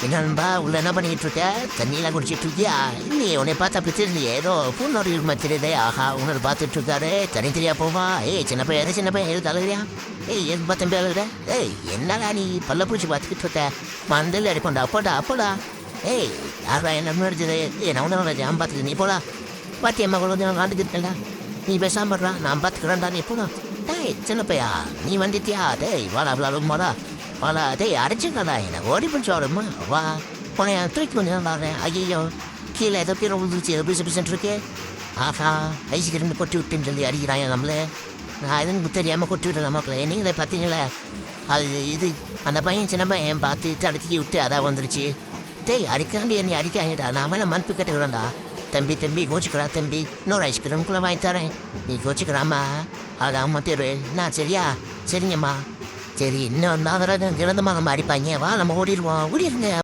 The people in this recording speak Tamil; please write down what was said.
என்னன்பா உள்ள என்ன பண்ணிட்டு இருக்க தண்ணியெல்லாம் குடிச்சிட்டு இருக்கியா இல்லையே உன்னை பார்த்தா அப்படி தெரியலையே ஏதோ பூனோட இருமா தெரியுதே ஆஹா உன்னோட பார்த்துட்டு இருக்காரு தனி தெரியா போவா ஏய் சின்ன பையன் எது தலைவரியா ஏய் எது பார்த்தம்பி அழுகுற ஏய் என்னடா நீ பல்ல பூச்சி பார்த்துக்கிட்டு இருக்க மண்டல் அடிப்போண்டா அப்போடா ஏய் யாரா என்ன முடிஞ்சது ஏ நான் உன்ன ஜாம் பார்த்துட்டு நீ போடா பாத்தி அம்மா கூட நான் காண்டுக்கிட்டேன்டா நீ பேசாம படுறா நான் பார்த்துக்கிறேன்டா நீ போடா டேய் சின்ன பையா நீ வந்துட்டியா டேய் வாடா விளாடுமாடா வாடா டேய் அடைச்சிக்கடா எனக்கு ஓடி பிடிச்சி வாடுமா வா உன்னை தூக்கி பண்ணி விளாடுறேன் ஐயோ கீழே ஏதோ கீழே விழுந்துச்சு ஏதோ பிசு இருக்கே ஆஹா ஐஸ்கிரீம் கொட்டி விட்டுன்னு சொல்லி அடிக்கிறாங்க நம்மளே நான் எதுவும் தெரியாமல் கொட்டி விட்டுறேன் மக்களே நீங்களே பார்த்தீங்களே அது இது அந்த பையன் சின்ன பையன் பார்த்து அடிச்சு விட்டு அதான் வந்துருச்சு டேய் அடிக்காண்டி என்னை அடிக்காங்கடா நான் மேலே மன்ப்பு கட்டுக்கிறேன்டா தம்பி கோச்சிக்கிறா தம்பி இன்னொரு ஐஸ்கிரீம்குள்ளே வாங்கி தரேன் நீ கோச்சிக்கிறாமா அதான் மத்திரு நான் சரியா சரிங்கம்மா சரி இன்னும் நான் கிடந்தமா நம்ம அடிப்பாங்க வா நம்ம ஓடிடுங்க